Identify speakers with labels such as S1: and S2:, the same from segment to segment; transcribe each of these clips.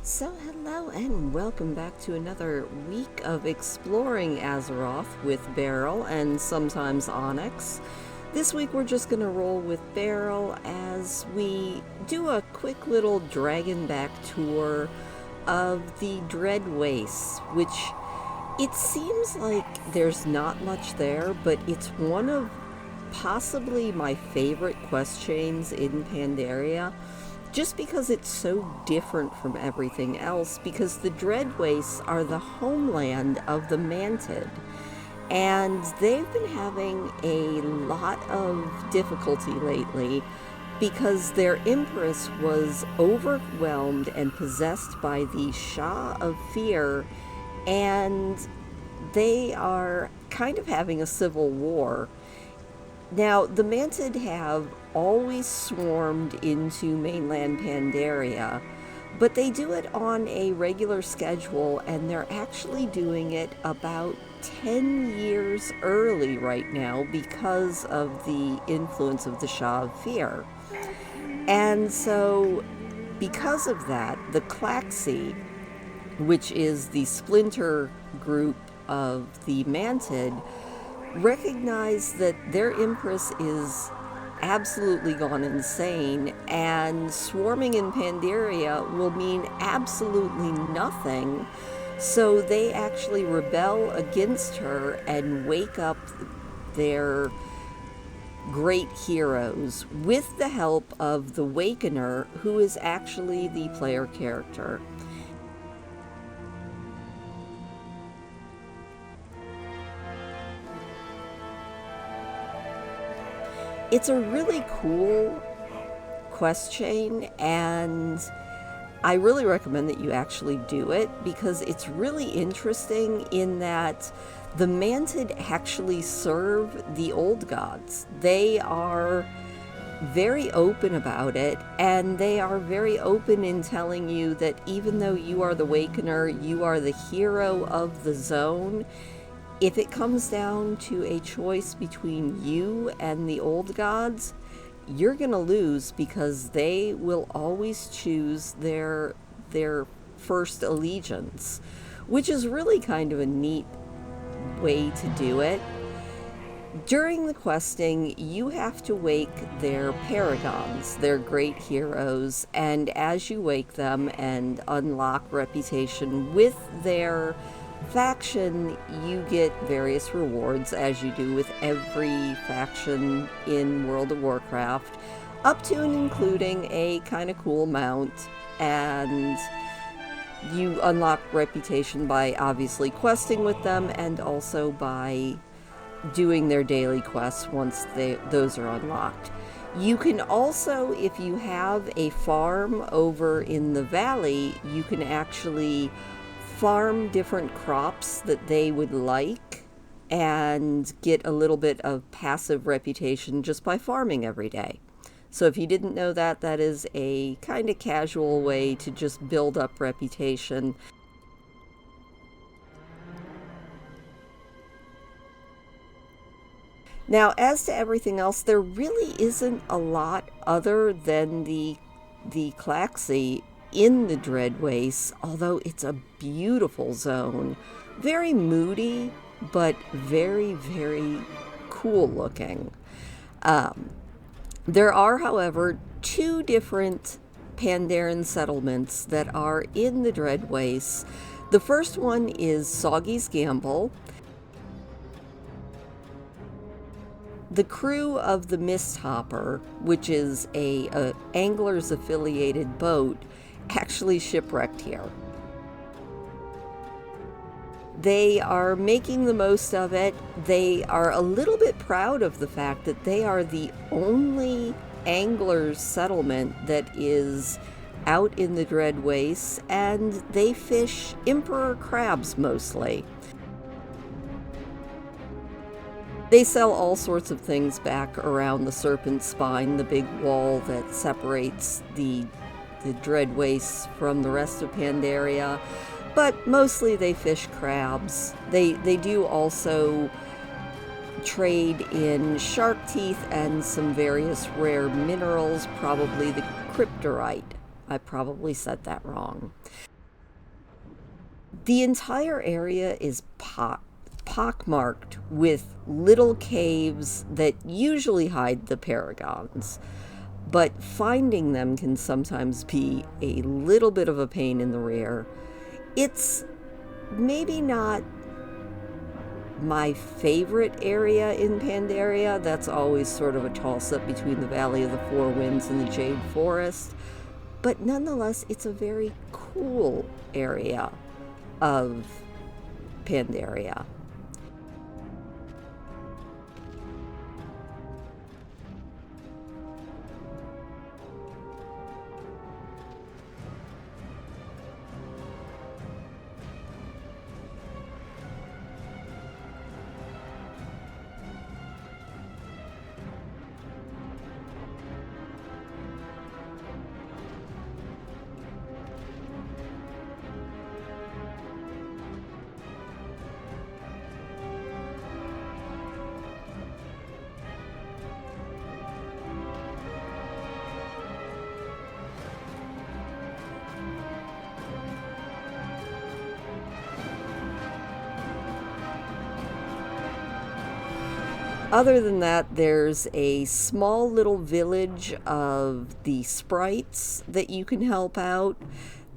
S1: So hello and welcome back to another week of exploring Azeroth with Beryl and sometimes Onyx. This week we're just going to roll with Beryl as we do a quick little dragonback tour of the Dread Wastes, which it seems like there's not much there, but it's one of possibly my favorite quest chains in Pandaria. Just because it's so different from everything else, because the Dread Wastes are the homeland of the Mantid, and they've been having a lot of difficulty lately because their empress was overwhelmed and possessed by the Shah of Fear, and they are kind of having a civil war. Now, the Mantid have always swarmed into mainland Pandaria, but they do it on a regular schedule, and they're actually doing it about 10 years early right now because of the influence of the Shah of Fear. And so, because of that, the Klaxxi, which is the splinter group of the Mantid, recognize that their empress is absolutely gone insane, and swarming in Pandaria will mean absolutely nothing. So they actually rebel against her and wake up their great heroes with the help of the Wakener, who is actually the player character. It's a really cool quest chain, and I really recommend that you actually do it because it's really interesting in that the Mantid actually serve the old gods. They are very open about it, and they are very open in telling you that even though you are the Wakener, you are the hero of the zone. If it comes down to a choice between you and the old gods, you're going to lose because they will always choose their first allegiance, which is really kind of a neat way to do it. During the questing, you have to wake their paragons, their great heroes, and as you wake them and unlock reputation with their faction, you get various rewards, as you do with every faction in World of Warcraft, up to and including a kind of cool mount. And you unlock reputation by obviously questing with them, and also by doing their daily quests once those are unlocked. You can also, if you have a farm over in the valley, you can actually farm different crops that they would like and get a little bit of passive reputation just by farming every day. So if you didn't know that, that is a kind of casual way to just build up reputation. Now, as to everything else, there really isn't a lot other than the Klaxxi in the Dread Wastes, although it's a beautiful zone. Very moody, but very, very cool looking. There are, however, two different Pandaren settlements that are in the Dread Wastes. The first one is Soggy's Gamble. The crew of the Misthopper, which is a angler's affiliated boat, actually shipwrecked here. They are making the most of it. They are a little bit proud of the fact that they are the only anglers settlement that is out in the Dread Wastes, and they fish emperor crabs mostly. They sell all sorts of things back around the Serpent Spine, the big wall that separates the Dread Wastes from the rest of Pandaria, but mostly they fish crabs. They do also trade in shark teeth and some various rare minerals, probably the cryptorite. I probably said that wrong. The entire area is pockmarked with little caves that usually hide the paragons, but finding them can sometimes be a little bit of a pain in the rear. It's maybe not my favorite area in Pandaria. That's always sort of a toss-up between the Valley of the Four Winds and the Jade Forest. But nonetheless, it's a very cool area of Pandaria. Other than that, there's a small little village of the sprites that you can help out.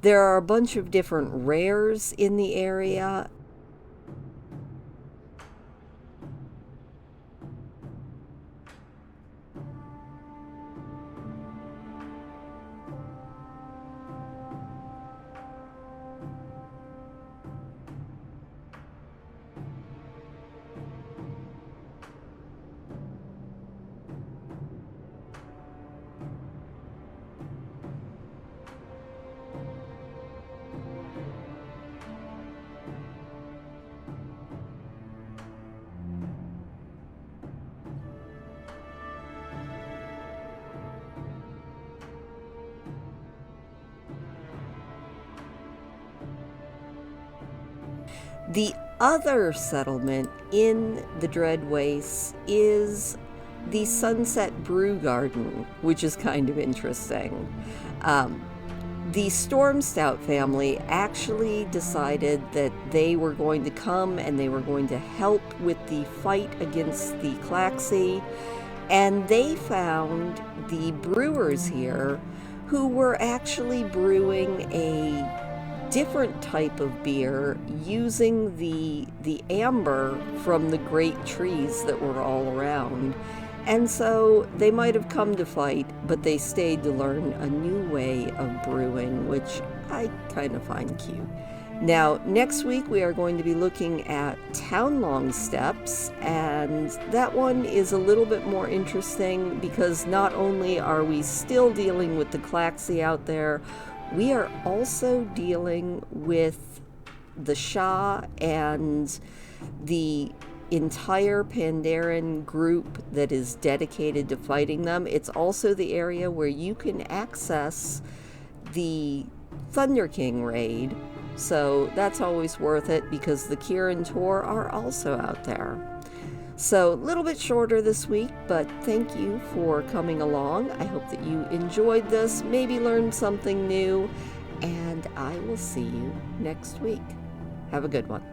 S1: There are a bunch of different rares in the area. The other settlement in the Dread Wastes is the Sunset Brew Garden, which is kind of interesting. The Storm Stout family actually decided that they were going to come and they were going to help with the fight against the Klaxxi, and they found the brewers here who were actually brewing a different type of beer using the amber from the great trees that were all around. And so they might have come to fight, but they stayed to learn a new way of brewing, which I kind of find cute. Now, next week we are going to be looking at Townlong Steps, and that one is a little bit more interesting because not only are we still dealing with the Klaxxi out there, we are also dealing with the Shah and the entire Pandaren group that is dedicated to fighting them. It's also the area where you can access the Thunder King raid, so that's always worth it because the Kirin Tor are also out there. So a little bit shorter this week, but thank you for coming along. I hope that you enjoyed this, maybe learned something new, and I will see you next week. Have a good one.